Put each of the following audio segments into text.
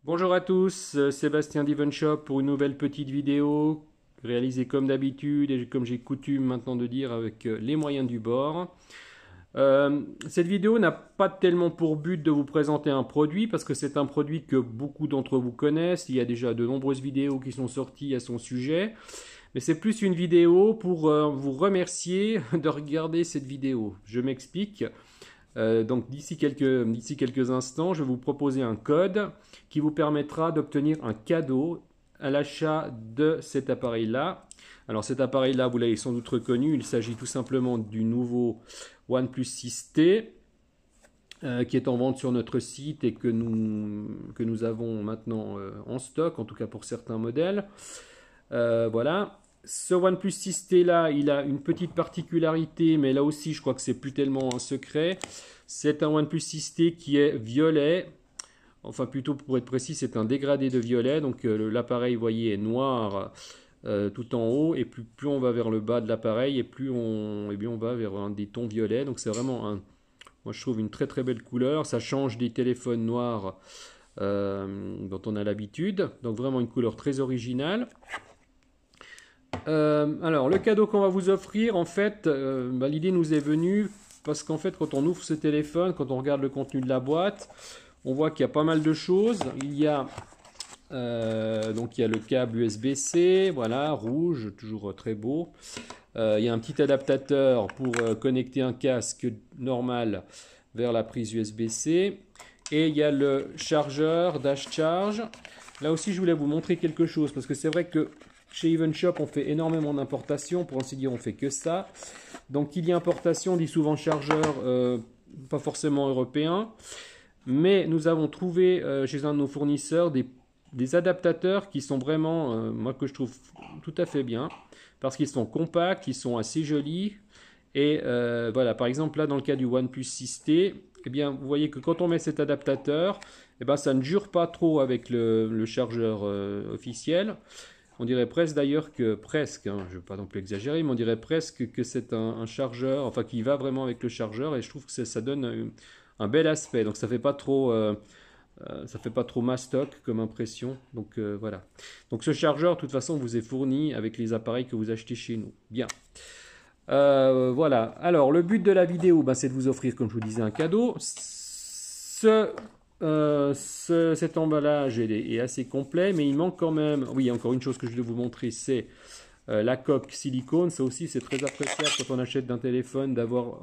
Bonjour à tous, Sébastien d'Evenshop pour une nouvelle petite vidéo réalisée comme d'habitude et comme j'ai coutume maintenant de dire avec les moyens du bord. Cette vidéo n'a pas tellement pour but de vous présenter un produit parce que c'est un produit que beaucoup d'entre vous connaissent. Il y a déjà de nombreuses vidéos qui sont sorties à son sujet. Mais c'est plus une vidéo pour vous remercier de regarder cette vidéo. Je m'explique. Donc d'ici quelques instants, je vais vous proposer un code qui vous permettra d'obtenir un cadeau à l'achat de cet appareil-là. Alors cet appareil-là, vous l'avez sans doute reconnu, il s'agit tout simplement du nouveau OnePlus 6T qui est en vente sur notre site et que nous avons maintenant en stock, en tout cas pour certains modèles. Voilà. Ce OnePlus 6T là, il a une petite particularité, mais là aussi je crois que c'est plus tellement un secret. C'est un OnePlus 6T qui est violet. Enfin plutôt pour être précis, c'est un dégradé de violet. Donc l'appareil, vous voyez, est noir tout en haut. Et plus on va vers le bas de l'appareil, et plus on va vers des tons violets. Donc c'est vraiment moi je trouve une très très belle couleur. Ça change des téléphones noirs dont on a l'habitude. Donc vraiment une couleur très originale. Alors, le cadeau qu'on va vous offrir, en fait, l'idée nous est venue parce qu'en fait, quand on ouvre ce téléphone, quand on regarde le contenu de la boîte, on voit qu'il y a pas mal de choses. Donc il y a le câble USB-C, voilà, rouge, toujours très beau. Il y a un petit adaptateur pour connecter un casque normal vers la prise USB-C. Et il y a le chargeur Dash Charge. Là aussi, je voulais vous montrer quelque chose parce que c'est vrai que chez Evenshop, on fait énormément d'importations. Pour ainsi dire, on fait que ça. Donc, qui dit importation dit souvent chargeur, pas forcément européen. Mais nous avons trouvé chez un de nos fournisseurs des adaptateurs qui sont vraiment, moi que je trouve tout à fait bien. Parce qu'ils sont compacts, ils sont assez jolis. Et voilà, par exemple, là, dans le cas du OnePlus 6T, eh bien, vous voyez que quand on met cet adaptateur, eh ben, ça ne jure pas trop avec le chargeur officiel. On dirait presque d'ailleurs que, hein, je ne veux pas non plus exagérer, mais on dirait presque que c'est un chargeur, enfin qui va vraiment avec le chargeur, et je trouve que ça donne un bel aspect. Donc ça fait pas trop, ça fait pas trop mastoc comme impression. Donc voilà. Donc ce chargeur, de toute façon, vous est fourni avec les appareils que vous achetez chez nous. Bien. Voilà. Alors le but de la vidéo, c'est de vous offrir, comme je vous disais, un cadeau. Cet emballage est assez complet, mais il manque quand même. Oui, encore une chose que je vais vous montrer, c'est la coque silicone. Ça aussi, c'est très appréciable quand on achète d'un téléphone d'avoir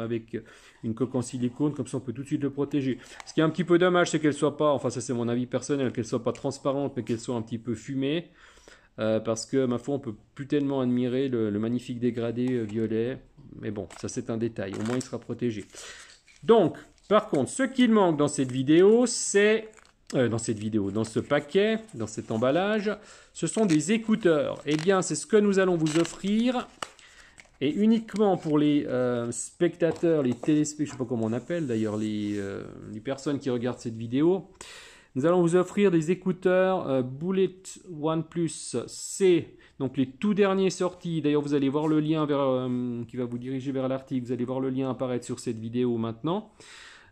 avec une coque en silicone, comme ça on peut tout de suite le protéger. Ce qui est un petit peu dommage, c'est qu'elle soit pas, enfin ça c'est mon avis personnel, qu'elle soit pas transparente, mais qu'elle soit un petit peu fumée. Parce que, ma foi, on peut plus tellement admirer le magnifique dégradé violet. Mais bon, ça c'est un détail. Au moins, il sera protégé. Donc, par contre, ce qu'il manque dans cette vidéo, c'est... dans ce paquet, dans cet emballage, ce sont des écouteurs. Eh bien, c'est ce que nous allons vous offrir. Et uniquement pour les spectateurs, les téléspectateurs, je ne sais pas comment on appelle d'ailleurs, les personnes qui regardent cette vidéo, nous allons vous offrir des écouteurs Bullet OnePlus C, donc les tout derniers sortis. D'ailleurs, vous allez voir le lien qui va vous diriger vers l'article. Vous allez voir le lien apparaître sur cette vidéo maintenant.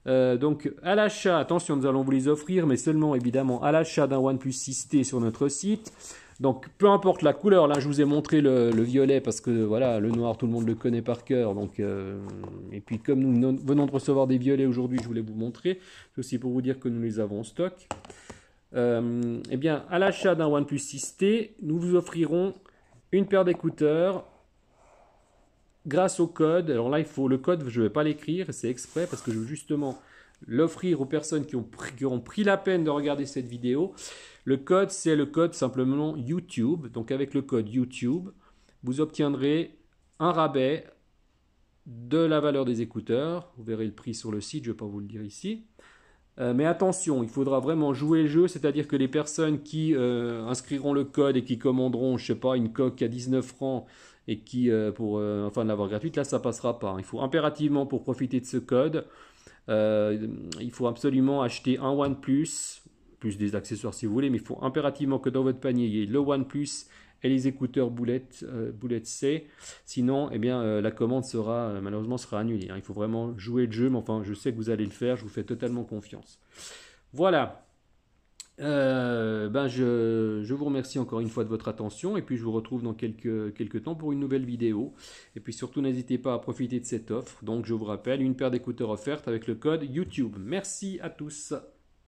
Donc à l'achat, attention, nous allons vous les offrir, mais seulement évidemment à l'achat d'un OnePlus 6T sur notre site. Donc peu importe la couleur, là je vous ai montré le violet parce que voilà, le noir tout le monde le connaît par cœur. Donc, et puis comme nous venons de recevoir des violets aujourd'hui, je voulais vous montrer. C'est aussi pour vous dire que nous les avons en stock. Eh bien à l'achat d'un OnePlus 6T, nous vous offrirons une paire d'écouteurs grâce au code. Alors là, le code, je ne vais pas l'écrire, c'est exprès parce que je veux justement l'offrir aux personnes qui auront pris la peine de regarder cette vidéo. Le code, c'est le code simplement YouTube. Donc avec le code YouTube, vous obtiendrez un rabais de la valeur des écouteurs. Vous verrez le prix sur le site, je ne vais pas vous le dire ici. Mais attention, il faudra vraiment jouer le jeu, c'est-à-dire que les personnes qui inscriront le code et qui commanderont, je ne sais pas, une coque à 19 francs et qui, enfin de l'avoir gratuite, là ça passera pas. Il faut impérativement, pour profiter de ce code, il faut absolument acheter un OnePlus, plus des accessoires si vous voulez, mais il faut impérativement que dans votre panier, il y ait le OnePlus et les écouteurs Bullet C. Sinon, eh bien, la commande malheureusement sera annulée. Il faut vraiment jouer le jeu, mais enfin, je sais que vous allez le faire, je vous fais totalement confiance. Voilà. Je vous remercie encore une fois de votre attention et puis je vous retrouve dans quelques temps pour une nouvelle vidéo. Et puis surtout, n'hésitez pas à profiter de cette offre. Donc, je vous rappelle, une paire d'écouteurs offerte avec le code YouTube. Merci à tous.